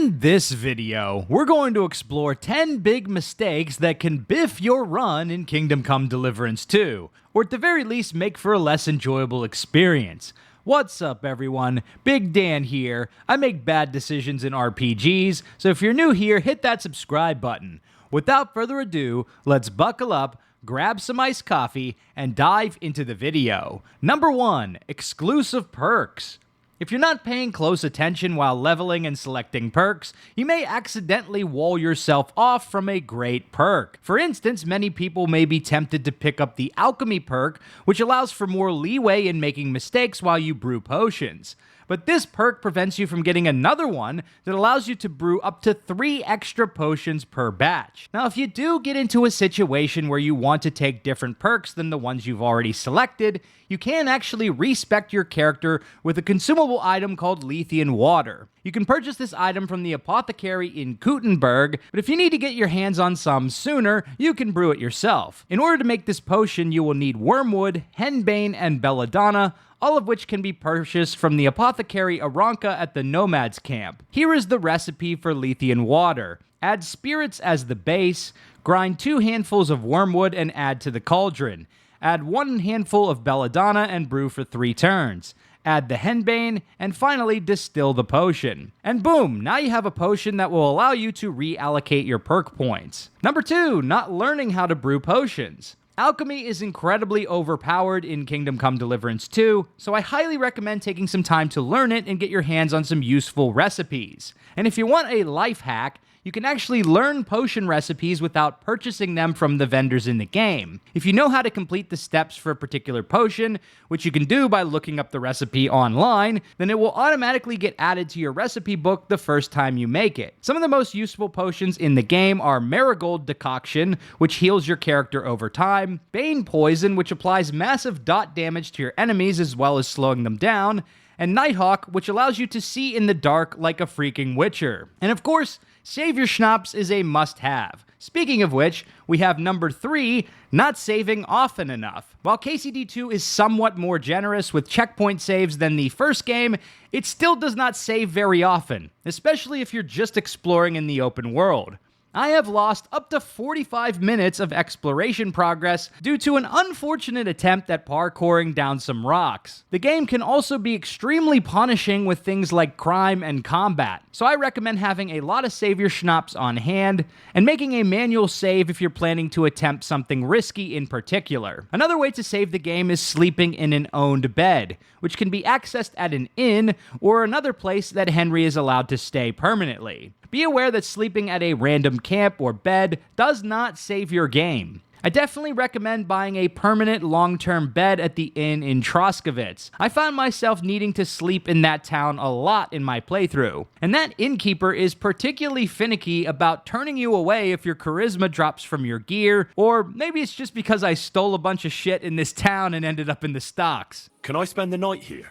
In this video, we're going to explore 10 big mistakes that can biff your run in Kingdom Come Deliverance 2, or at the very least make for a less enjoyable experience. What's up everyone, Big Dan here. I make bad decisions in RPGs, so if you're new here, hit that subscribe button. Without further ado, let's buckle up, grab some iced coffee, and dive into the video. Number 1, exclusive perks. If you're not paying close attention while leveling and selecting perks, you may accidentally wall yourself off from a great perk. For instance, many people may be tempted to pick up the Alchemy perk, which allows for more leeway in making mistakes while you brew potions. But this perk prevents you from getting another one that allows you to brew up to 3 extra potions per batch. Now, if you do get into a situation where you want to take different perks than the ones you've already selected, you can actually respec your character with a consumable item called Lethean Water. You can purchase this item from the apothecary in Gutenberg, but if you need to get your hands on some sooner, you can brew it yourself. In order to make this potion, you will need wormwood, henbane, and belladonna, all of which can be purchased from the apothecary Aranka at the Nomads camp. Here is the recipe for Lethean Water. Add spirits as the base, grind 2 handfuls of wormwood and add to the cauldron. Add 1 handful of belladonna and brew for 3 turns. Add the henbane, and finally distill the potion. And boom, now you have a potion that will allow you to reallocate your perk points. Number 2, not learning how to brew potions. Alchemy is incredibly overpowered in Kingdom Come Deliverance 2, so I highly recommend taking some time to learn it and get your hands on some useful recipes. And if you want a life hack, you can actually learn potion recipes without purchasing them from the vendors in the game. If you know how to complete the steps for a particular potion, which you can do by looking up the recipe online, then it will automatically get added to your recipe book the first time you make it. Some of the most useful potions in the game are Marigold Decoction, which heals your character over time, Bane Poison, which applies massive dot damage to your enemies as well as slowing them down, and Nighthawk, which allows you to see in the dark like a freaking Witcher. And of course, save your schnapps is a must-have. Speaking of which, we have number 3, not saving often enough. While KCD 2 is somewhat more generous with checkpoint saves than the first game, it still does not save very often, especially if you're just exploring in the open world. I have lost up to 45 minutes of exploration progress due to an unfortunate attempt at parkouring down some rocks. The game can also be extremely punishing with things like crime and combat, so I recommend having a lot of save your schnapps on hand, and making a manual save if you're planning to attempt something risky in particular. Another way to save the game is sleeping in an owned bed, which can be accessed at an inn or another place that Henry is allowed to stay permanently. Be aware that sleeping at a random camp or bed does not save your game. I definitely recommend buying a permanent long-term bed at the inn in Troskowitz. I found myself needing to sleep in that town a lot in my playthrough, and that innkeeper is particularly finicky about turning you away if your charisma drops from your gear, or maybe it's just because I stole a bunch of shit in this town and ended up in the stocks. Can I spend the night here?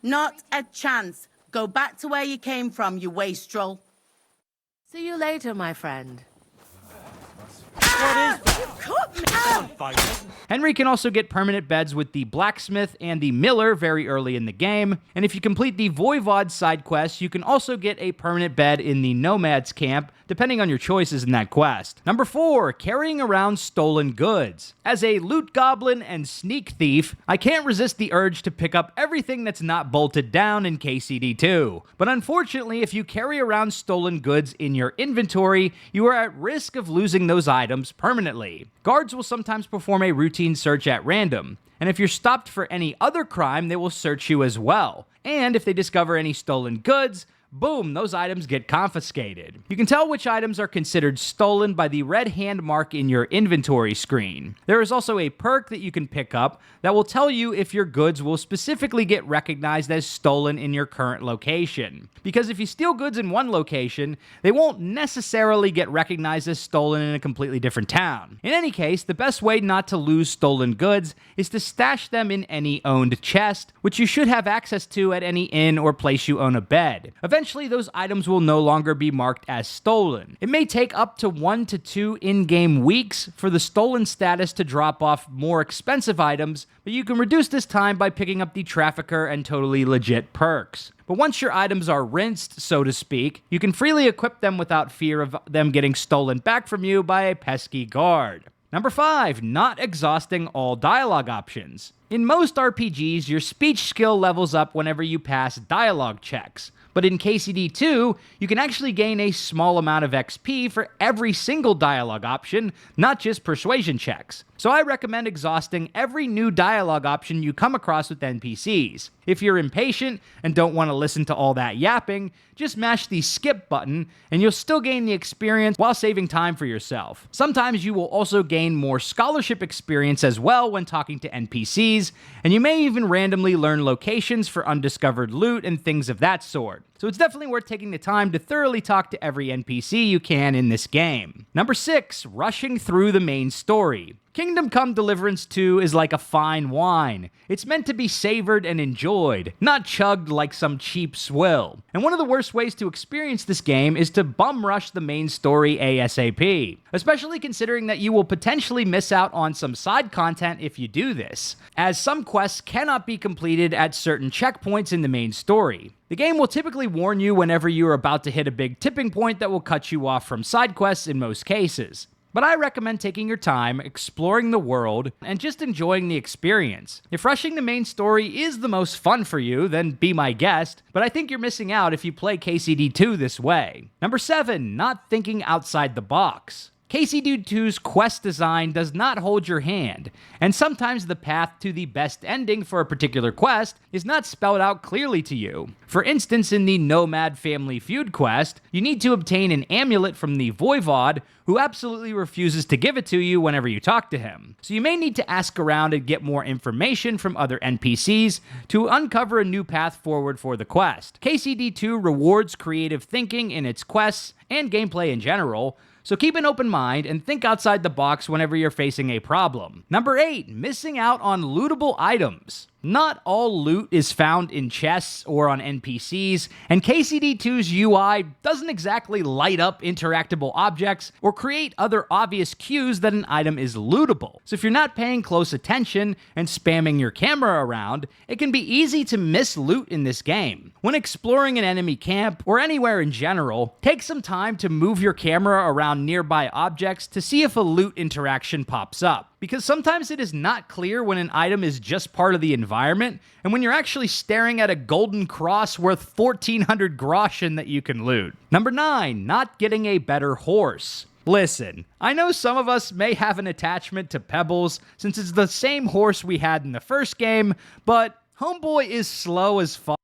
Not a chance. Go back to where you came from, you wastrel. See you later, my friend. What is that? You caught me! Henry can also get permanent beds with the blacksmith and the miller very early in the game, and if you complete the Voivod side quest, you can also get a permanent bed in the Nomads camp, depending on your choices in that quest. Number 4, carrying around stolen goods. As a loot goblin and sneak thief, I can't resist the urge to pick up everything that's not bolted down in KCD 2. But unfortunately, if you carry around stolen goods in your inventory, you are at risk of losing those items permanently. Guards will sometimes perform a routine search at random, and if you're stopped for any other crime, they will search you as well. And if they discover any stolen goods, boom, those items get confiscated. You can tell which items are considered stolen by the red hand mark in your inventory screen. There is also a perk that you can pick up that will tell you if your goods will specifically get recognized as stolen in your current location. Because if you steal goods in one location, they won't necessarily get recognized as stolen in a completely different town. In any case, the best way not to lose stolen goods is to stash them in any owned chest, which you should have access to at any inn or place you own a bed. Eventually, those items will no longer be marked as stolen. It may take up to 1 to 2 in-game weeks for the stolen status to drop off more expensive items, but you can reduce this time by picking up the trafficker and totally legit perks. but once your items are rinsed, so to speak, you can freely equip them without fear of them getting stolen back from you by a pesky guard. Number 5, not exhausting all dialogue options. In most RPGs, your speech skill levels up whenever you pass dialogue checks. But in KCD 2, you can actually gain a small amount of XP for every single dialogue option, not just persuasion checks. So I recommend exhausting every new dialogue option you come across with NPCs. If you're impatient and don't want to listen to all that yapping, just mash the skip button and you'll still gain the experience while saving time for yourself. Sometimes you will also gain more scholarship experience as well when talking to NPCs, and you may even randomly learn locations for undiscovered loot and things of that sort. So it's definitely worth taking the time to thoroughly talk to every NPC you can in this game. Number 6, rushing through the main story. Kingdom Come Deliverance 2 is like a fine wine. It's meant to be savored and enjoyed, not chugged like some cheap swill. And one of the worst ways to experience this game is to bum rush the main story ASAP, especially considering that you will potentially miss out on some side content if you do this, as some quests cannot be completed at certain checkpoints in the main story. The game will typically warn you whenever you are about to hit a big tipping point that will cut you off from side quests in most cases. But I recommend taking your time, exploring the world, and just enjoying the experience. If rushing the main story is the most fun for you, then be my guest, but I think you're missing out if you play KCD 2 this way. Number 7, not thinking outside the box. KCD 2's quest design does not hold your hand, and sometimes the path to the best ending for a particular quest is not spelled out clearly to you. For instance, in the Nomad Family Feud quest, you need to obtain an amulet from the Voivod, who absolutely refuses to give it to you whenever you talk to him. So you may need to ask around and get more information from other NPCs to uncover a new path forward for the quest. KCD 2 rewards creative thinking in its quests and gameplay in general, so keep an open mind and think outside the box whenever you're facing a problem. Number 8, missing out on lootable items. Not all loot is found in chests or on NPCs, and KCD 2's UI doesn't exactly light up interactable objects or create other obvious cues that an item is lootable. So if you're not paying close attention and spamming your camera around, it can be easy to miss loot in this game. When exploring an enemy camp or anywhere in general, take some time to move your camera around nearby objects to see if a loot interaction pops up, because sometimes it is not clear when an item is just part of the environment and when you're actually staring at a golden cross worth 1,400 groschen that you can loot. Number 9, not getting a better horse. Listen, I know some of us may have an attachment to Pebbles since it's the same horse we had in the first game, but Homeboy is slow as fuck,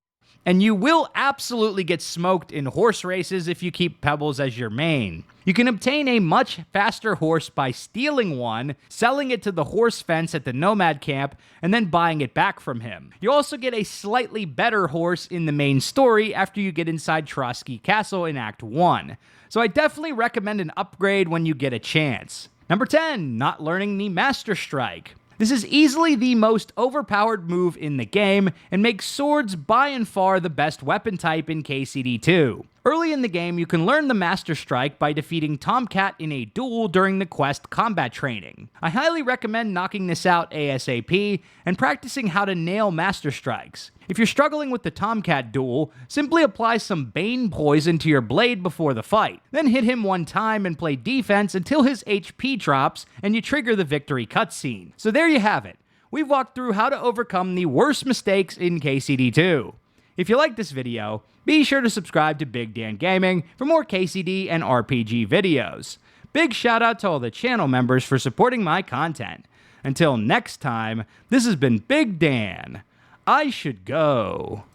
and you will absolutely get smoked in horse races if you keep Pebbles as your main. You can obtain a much faster horse by stealing one, selling it to the horse fence at the Nomad camp, and then buying it back from him. You also get a slightly better horse in the main story after you get inside Trotsky Castle in Act 1. So I definitely recommend an upgrade when you get a chance. Number 10, not learning the Master Strike. This is easily the most overpowered move in the game, and makes swords by and far the best weapon type in KCD 2. Early in the game, you can learn the Master Strike by defeating Tomcat in a duel during the quest combat training. I highly recommend knocking this out ASAP and practicing how to nail Master Strikes. If you're struggling with the Tomcat duel, simply apply some Bane poison to your blade before the fight. Then hit him one time and play defense until his HP drops and you trigger the victory cutscene. So there you have it. We've walked through how to overcome the worst mistakes in KCD 2. If you like this video, be sure to subscribe to Big Dan Gaming for more KCD and RPG videos. Big shout out to all the channel members for supporting my content. Until next time, this has been Big Dan. I should go.